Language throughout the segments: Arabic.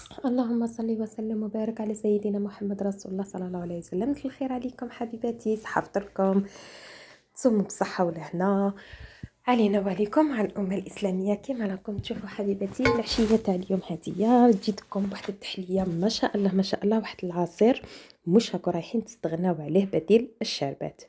اللهم صل وسلم وبارك على سيدنا محمد رسول الله صلى الله عليه وسلم. مساء الخير عليكم حبيباتي، صحفتكم تصوموا بصحة والهنا علينا وعليكم، على الأمة الإسلامية. كما راكم تشوفوا حبيباتي العشية تاع اليوم هادية جيتكم بواحد التحلية ما شاء الله ما شاء الله، واحد العصير مش هاكو رايحين تستغناو عليه بديل الشربات.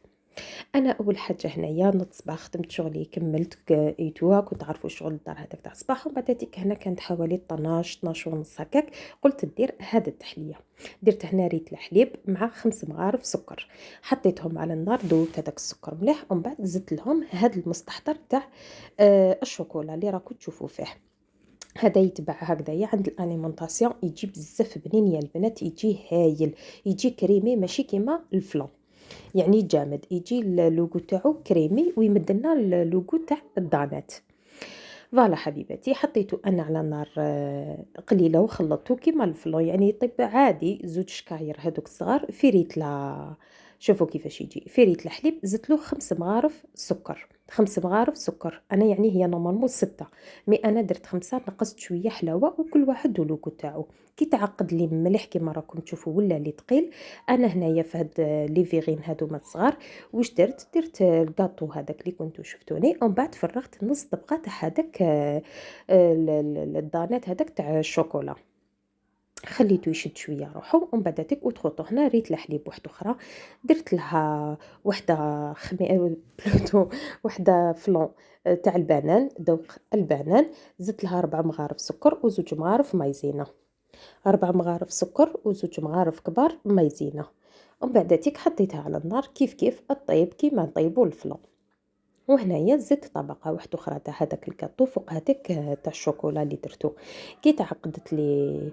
انا اول حاجه هنايا نض صباح خدمت شغلي كملت ايتوا كنت عارفوا الشغل الدار هذاك تاع الصباح، ومن بعد هذيك هنا كانت حوالي 12 ونص هكاك. قلت ندير هذا التحليه، درت هنا ريت الحليب مع 5 مغارف سكر، حطيتهم على النار دوبت هذاك السكر مليح، ومن بعد زدت لهم هذا المستحضر تاع الشوكولا اللي راكم تشوفوا فيه. هذا يتباع هكذايا عند الاليمونطاسيون، يجي بزاف بنين يا البنات، يجي هايل، يجي كريمي ماشي كيما الفلان، يعني جامد، يجي اللوغو تاعو كريمي ويمد لنا اللوغو تاع الدانات. فوالا حبيبتي، حطيته انا على نار قليله وخلطته كيما الفلو، يعني يطيب عادي. زوج شكاير هذوك الصغار في ريت لا، شوفوا كيفاش يجي في ريت الحليب، زدت له 5 مغارف سكر. 5 مغارف سكر، انا يعني هي نورمالمون 6، مي انا درت 5، نقصت شويه حلاوه، وكل واحد ولوكو تاعو. كي تعقد لي مليح كيما راكم تشوفوا ولا لي ثقيل، انا هنايا في هاد لي فيغين هادوما الصغار واش درت الكاطو هذاك اللي كنتو شفتوني، ومن بعد فرغت نص طبقه تاع هذاك الدانات هذاك تاع الشوكولا، خليته يشد شويه روحو، ومن بعد تك وتخوطو. هنا ريت الحليب واحده اخرى، درت لها وحده بلوتو وحده فلون تاع البنان، دوق البنان. زدت لها 4 مغارف سكر وزوج مغارف مايزينا، 4 مغارف سكر وزوج مغارف كبار مايزينا، ومن بعد تيك حطيتها على النار كيف كيف الطيب كيما نطيبوا الفلان. وهنايا زدت طبقه واحده اخرى تاع هذاك الكاطو فوق هذاك تاع الشوكولا اللي درتو. كي تعقدت لي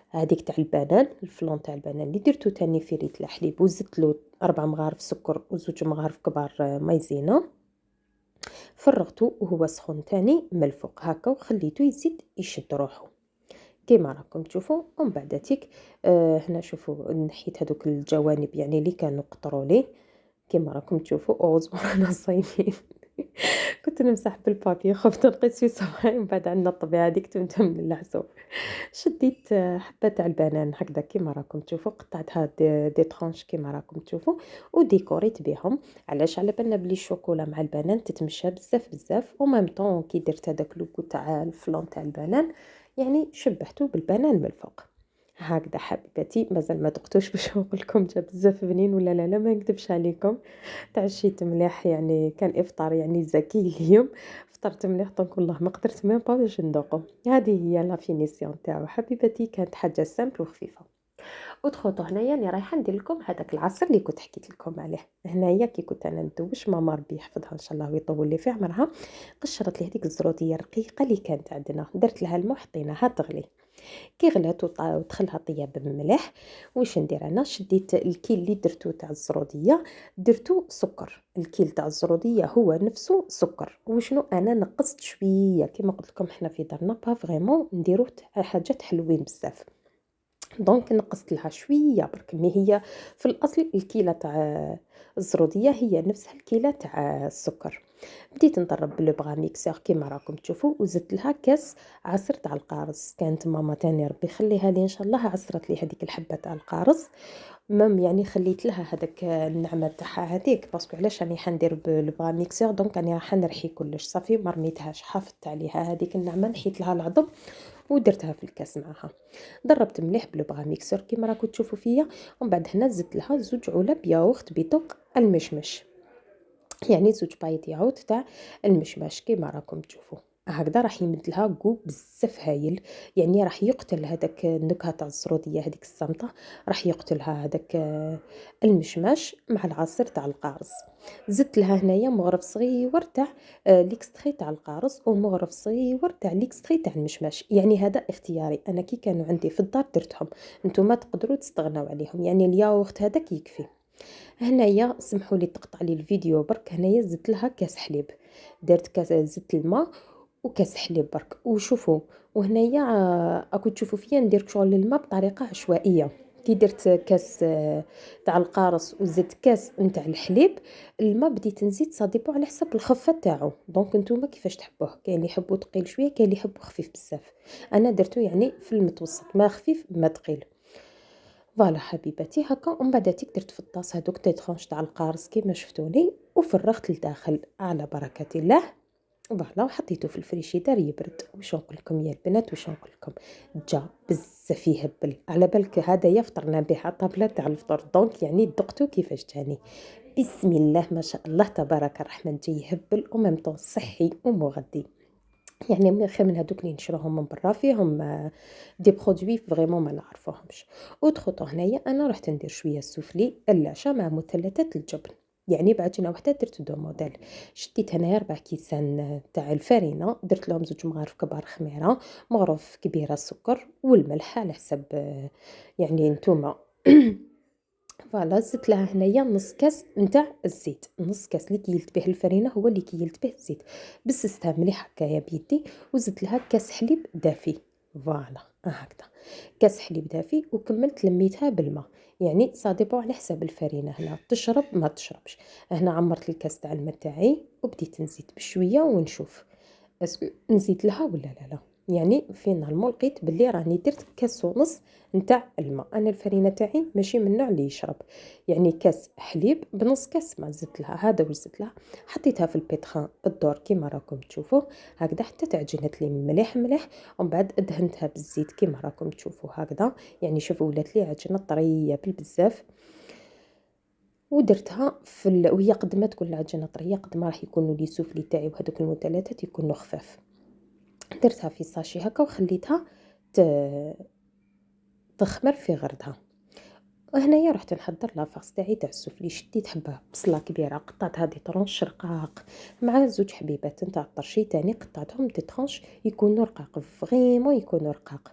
هذيك تاع البنان، الفلون تاع البنان اللي درتو تاني في ريت الحليب، وزدت له 4 مغارف سكر وزوج مغارف كبار مايزينا، فرغته وهو سخون تاني من الفوق هكا، وخليته يزيد يشد روحه كيما راكم تشوفوا. ومن بعد تيك هنا شوفوا نحيت هذوك الجوانب يعني اللي كانوا قطروا لي كيما راكم تشوفوا. اوز رانا صايمين كنت نمسح بالبابي، خفت نقيس في صباعي، من بعد عندنا الطبيعه هذيك تمتم من العسول. شديت حبه تاع البنان هكذا كيما راكم تشوفوا، قطعتها دي طرونش كيما راكم تشوفوا، وديكوريت بهم. علاش؟ على بالنا بلي الشوكولا مع البنان تتمشى بزاف بزاف، وميم طون كي درت هذاك لوكو تاع الفلون تاع البنان يعني شبهته بالبنان من الفوق هكذا. حبيباتي مازال ما دقتوش باش نقول لكم جا بزاف بنين ولا لا، لا ما نكذبش عليكم. تعشيت مليح، يعني كان افطار يعني زكي اليوم، فطرت مليح دونك والله ما قدرت ميم با باش ندوقو. هذه هي لا فينيسيون تاعو حبيباتي، كانت حاجه سامبل وخفيفه. ودخلتوا هنايا راني رايحه ندير لكم هذاك العصير اللي كنت حكيت لكم عليه. هنايا كي كنت انا ندوش، ماما ربي يحفظها ان شاء الله ويطول لي في عمرها، قشرت لي هذيك الزروديه الرقيقه اللي كانت عندنا، درت لها الماء حطيناها تغلي. كي غلات ودخلها طياب بالملح، واش ندير انا؟ شديت الكيل اللي درتو تاع الزروديه، درتو سكر. الكيل تاع الزروديه هو نفسه سكر، وشنو انا نقصت شويه كما قلت لكم حنا في دارنا با فريمون نديرو حاجات حلوين بزاف، دونك نقصت لها شويه برك. مي هي في الاصل الكيله تاع الزروديه هي نفسها الكيله تاع السكر. بديت نضرب بلو ميكسور كيما راكم تشوفوا، وزدت لها كاس عصير تاع القارص. كانت ماما تاني ربي يخليها لي ان شاء الله عصرت لي هذيك الحبه تاع القارص، مام يعني خليت لها هذاك النعمه تاعها هذيك، باسكو علاش راني حندير بالبغا ميكسور، دونك راني راح نرحي كلش صافي، ما رميتهاش، حافظت عليها هذيك النعمه، نحيت لها العظم ودرتها في الكاس معها. ضربت مليح بالبغا ميكسور كيما راكم تشوفوا فيا، ومن بعد هنا زدت لها 2 علب ياغورت بيدوق المشمش، يعني 2 بايط ياغورت تاع المشماش كيما راكم تشوفوا هكذا. راح يمد لها جو بزاف هايل، يعني راح يقتل هذاك النكهه تاع الزروديه هذيك الصامته، راح يقتلها هذاك المشماش مع العصير تاع القارص. زدت لها هنايا مغرف صغير تاع ليكستري تاع القارص، ومغرف صغير تاع ليكستري تاع المشماش، يعني هذا اختياري انا، كي كانوا عندي في الدار درتهم، نتوما تقدروا تستغناو عليهم، يعني الياغورت هذاك يكفي. هنايا سمحوا لي تقطع لي الفيديو برك، هنايا زدت لها كاس حليب، درت كاس، زدت الماء وكاس حليب برك وشوفوا. وهنايا راكم تشوفوا فيا ندير شغل الماء بطريقه عشوائيه كي درت كاس تاع القارص وزدت كاس نتاع الحليب، الماء بديت نزيد سا ديبون على حسب الخفه تاعو، دونك نتوما كيفاش تحبوه، كاين اللي يحبو ثقيل شويه، كاين اللي يحبو خفيف بزاف. انا درتو يعني في المتوسط، ما خفيف ما ثقيل. فوالا حبيبتي هكا، ومن بعد درت في الطاس هذوك تي ترونش تاع القارص كيما شفتوني، وفرغت لداخل على بركه الله. فوالا وحطيته في الفريشيدار يبرد. واش نقول لكم يا البنات، واش نقول لكم، جا بزاف يهبل. على بالك هذايا فطرنا به على الطابله تاع الفطور، دونك يعني دقتو كيفاش جاني. بسم الله ما شاء الله تبارك الرحمن، جاي يهبل وميم طون صحي ومغذي. يعني من خير من هذوك اللي نشروهم من برا، فيهم دي برودوي فريمون ما نعرفوهمش. ودخلت هنايا انا رحت ندير شويه سوفلي العشاء مع مثلثات الجبن، يعني بعجينه وحده درت دو موديل. شديت هنايا 4 كيسان تاع الفرينه، درت لهم 2 مغارف كبار خميره، مغرف كبيره السكر والملح على حسب يعني نتوما. فوالا زدت لها هنايا نص كاس نتاع الزيت، نص كاس اللي كيلت به الفرينه هو اللي كيلت به الزيت. بسستها مليح هكايا بيدي، وزدت لها كاس حليب دافي. فوالا هكذا كاس حليب دافي، وكملت لميتها بالماء. يعني صا ديبون على حساب الفرينه، هنا تشرب ما تشربش. هنا عمرت الكاس تاع الماء تاعي وبديت نزيد بشويه ونشوف اسكو نزيد لها ولا لا. يعني فينالمون لقيت بلي راني درت كاس ونص نتاع الماء. انا الفرينه تاعي ماشي من النوع اللي يشرب، يعني كاس حليب بنص كاس ما زدت لها، هذا واش زدت لها. حطيتها في البيتخان الدور كيما راكم تشوفوا هكذا حتى تعجنت لي مليح مليح، ومن بعد دهنتها بالزيت كيما راكم تشوفوا هكذا. يعني شوفوا ولات لي عجينه طريه بالبزاف. ودرتها وهي قد ما تكون العجينه طريه قد ما راح يكونوا لي سوفلي تاعي وهذوك المثلثات يكونوا خفاف. درتها في ساشي هكا وخليتها تخمر في غردها. وهنايا رحت نحضر لافاس تاعي تاع السفلي. شديت حبه بصله كبيره قطعتها دي طرونش رقاق، مع 2 حبيبات نتاع الطرشي تاني قطعتهم دي طرونش يكونوا رقاق، فريمون يكونوا رقاق.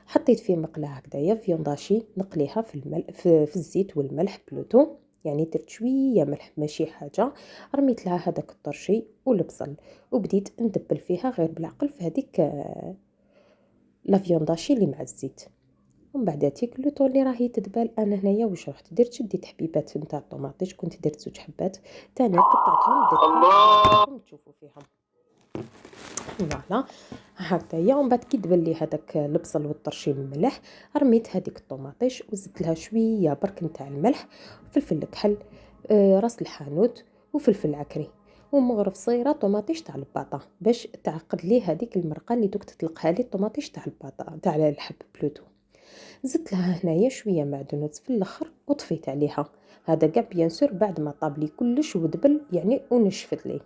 حطيت في مقله هكذايا فيونداشي نقليها في في الزيت والملح بلوتو، يعني درت شويه ملح ماشي حاجه. رميت لها هذاك الطرشي والبصل، وبديت ندبل فيها غير بالعقل في هذيك لا فيونداشي اللي مع الزيت. ومن بعد تيك لو طول اللي راهي تدبل، انا هنايا واش رحت درت، شديت حبيبات نتاع الطوماطيش، كنت درت 2 حبات تاني قطعتهم درتهم تشوفوا فيهم. فوالا هكايا. ومن بعد كي دبل لي هذاك البصل والطرشي الملح، رميت هذيك الطوماطيش وزدت لها شويه برك نتاع الملح، فلفل الكحل، راس الحانوت، وفلفل عكري، ومغرف صغيره طوماطيش تاع الباطا باش تعقد لي هذيك المرقه اللي دوك تطلقها لي الطوماطيش تاع الباطا تاع الحب بلوتو. زدت لها هنايا شويه معدنوس في الاخر وطفيت عليها. هذا كاع بيان سور بعد ما طاب لي كلش ودبل يعني ونشفت لي.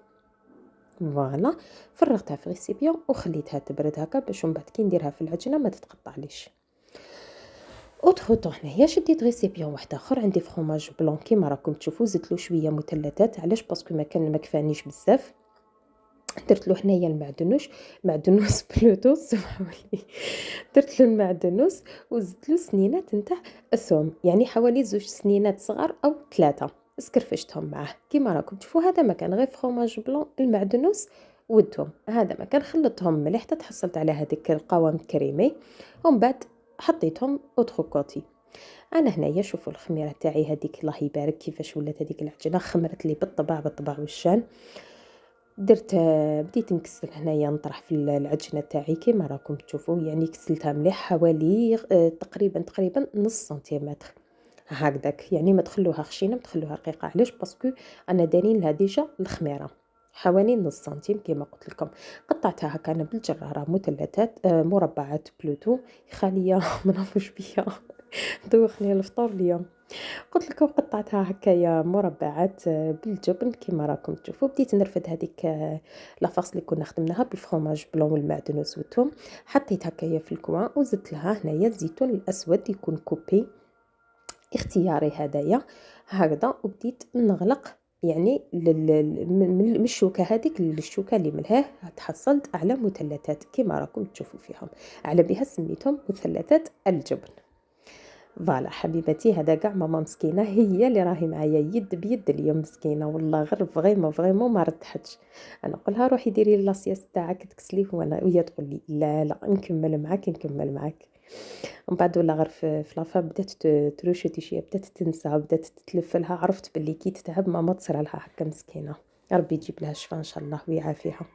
فوالا فرغتها في ريسيبيون وخليتها تبرد هكا باش من بعد كي نديرها في العجينه ما تتقطعليش. اوتخ هنايا شديت ريسيبيون واحد اخر، عندي فروماج بلون كيما راكم تشوفوا، زدت له شويه مثلثات. علاش؟ باسكو ما كفانيش بزاف. درت له هنايا المعدنوس بلوتو سمحولي. درت له المعدنوس وزدت له سنينات نتاع الثوم، يعني حوالي 2 سنينات صغار او 3 سكرفشتهم معاه كيما راكم تشوفوا. هذا ما كان غير فروماج بلون، المعدنوس والثوم، هذا ما كان خلطتهم مليح حتى تحصلت على هذيك القوام كريمي. ومن بعد حطيتهم اوترو كوتي. انا هنايا شوفوا الخميره تاعي هذيك الله يبارك كيفاش ولات هذيك العجينه، خمرت لي بالطبع والشان. درت بديت نكسل هنايا نطرح في العجينه تاعي كيما راكم تشوفوا، يعني كسلتها مليح حوالي تقريبا نص سنتيمتر هكذاك. يعني ما تخلوها خشينه ما تخلوها رقيقه. علاش؟ باسكو انا دارين لها ديجا الخميره حوالي نص سنتيم كيما قلت لكم. قطعتها هكا انا بالجراره مثلثات مربعات بلوتو. خاليه منعرفوش بيا دوخني الفطور اليوم. قلت لكم قطعتها هكايا مربعات بالجبن كيما راكم تشوفوا. بديت نرفد هذيك لافاص اللي كنا خدمناها بالفرomاج بلون والمعدنوس والثوم، حطيت هكايا في الكوان وزدت لها هنايا الزيتون الاسود يكون كوبي اختياري هدايا هكذا. وبديت نغلق يعني من الشوكه هذيك للشوكه اللي ملهاه تحصلت على مثلثات كيما راكم تشوفوا فيهم، على بها سميتهم مثلثات الجبن. فوالا حبيبتي، هذا كاع ماما مسكينه هي اللي راهي معايا يد بيد اليوم مسكينه والله، غير فريمون ما ارتحتش. انا نقولها روحي ديري لاسياس تاعك تكسلي، وهي تقول لي لا نكمل معاك. ومن بعد ولا غير في لافا بدات تروشوتي شويه، بدات تنسى، بدات تتلف لها. عرفت باللي كي تتعب ماما تصرى لها هكا مسكينه، ربي يجيب لها الشفاء ان شاء الله ويعافيها.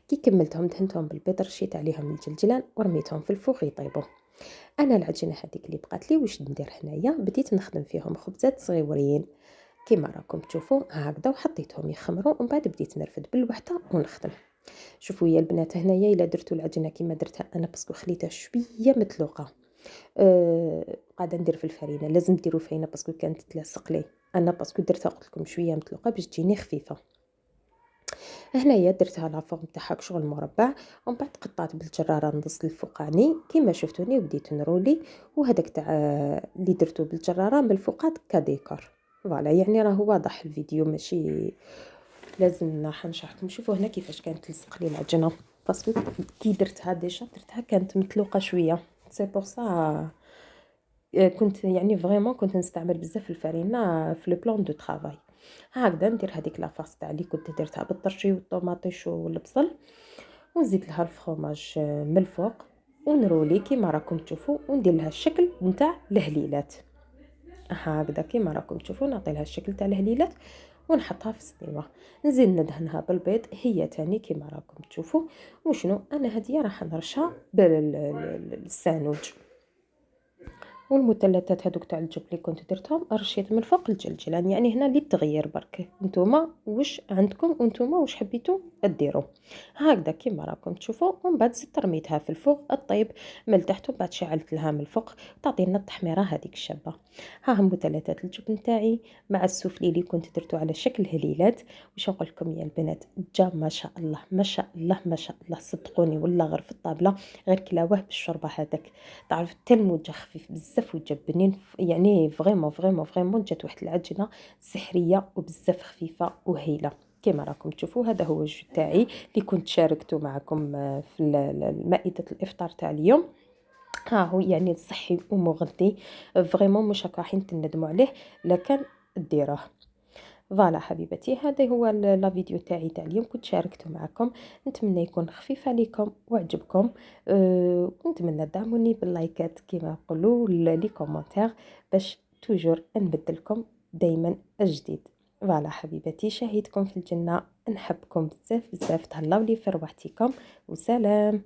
كي كملتهم دهنتهم بالبيض، رشيت عليهم الجلجلان ورميتهم في الفوغ يطيبوا. انا العجينه هذيك اللي بقات لي واش ندير هنايا، بديت نخدم فيهم خبزات صغيورين كيما راكم تشوفوا هكذا، وحطيتهم يخمروا ومن بعد بديت نرفد بالوحده ونخدم. شوفوا يا البنات هنايا الا درتوا العجينه كيما درتها انا باسكو خليتها شويه متلوقه، قاعده ندير في الفرينه. لازم ديروا فرينه باسكو كانت تلصق لي، انا باسكو درتها قلت لكم شويه متلوقه باش تجيني خفيفه. هنايا درتها لافورم تاعها كشغل مربع، ومن بعد قطعت بالجراره النص الفوقاني كيما شفتوني وبديت نرولي. وهذاك تاع اللي درته بالجراره من الفوقات كديكور. فوالا يعني راه واضح الفيديو، ماشي لازم راح نشرحكم. شوفوا هنا كيفاش كانت تلصق لي العجينه، باسكو كي درتها ديجا درتها كانت متلوقه شويه. سي بور سا كنت يعني فريمون كنت نستعمل بزاف الفرينه في لو بلان دو طرافاي. هكذا ندير هذيك لافاس تاع اللي كنت درتها بالطرشي والطوماطيش والبصل، ونزيد لها الفرomاج من الفوق، ونرولي كيما راكم تشوفوا، وندير لها الشكل نتاع الهليلات. هكذا كيما راكم تشوفوا نعطي لها الشكل تاع الهليلات ونحطها في السنيوه. نزيد ندهنها بالبيض هي تاني كيما راكم تشوفوا. وشنو انا هديه راح نرشها بالسانوج. والمثلثات هذوك تاع الجبن اللي كنت درتهم رشيت من فوق الجلجلان. يعني هنا للتغيير برك، نتوما واش عندكم وانتوما واش حبيتوا ديروا. هكذا كيما راكم تشوفوا. ومن بعد زدت رميتها في الفوق الطيب من التحت، ومن بعد شعلت لها من الفوق تعطينا التحميره هذيك الشابه. ها هم مثلثات الجبن تاعي مع السوفلي اللي كنت درتو على شكل هليلات. واش نقول لكم يا البنات، جا ما شاء الله ما شاء الله ما شاء الله، صدقوني ولا غير في الطابله غير كلاوه بالشوربه هذاك. تعرف تلمو جا خفيف بزاف وجا بنين، يعني فريمون فريمون فريمون جات واحد العجينه سحريه وبزاف خفيفه وهيله. كما راكم تشوفوا هذا هو الجو تاعي اللي كنت شاركته معكم في مائده الافطار تاع اليوم. ها هو يعني صحي ومغذي، فريمون مش رايحين تندموا عليه لكن ديروه. فوالا حبيبتي، هذا هو لا فيديو تاعي تاع اليوم كنت شاركته معكم. نتمنى يكون خفيف عليكم وعجبكم. ونتمنى تدعموني باللايكات كما نقولوا لي كومونتير باش توجور نبدلكم دائما الجديد. فوالا حبيبتي، شاهدكم في الجنة، نحبكم بزاف بزاف، تهلاو لي في رواحتكم وسلام.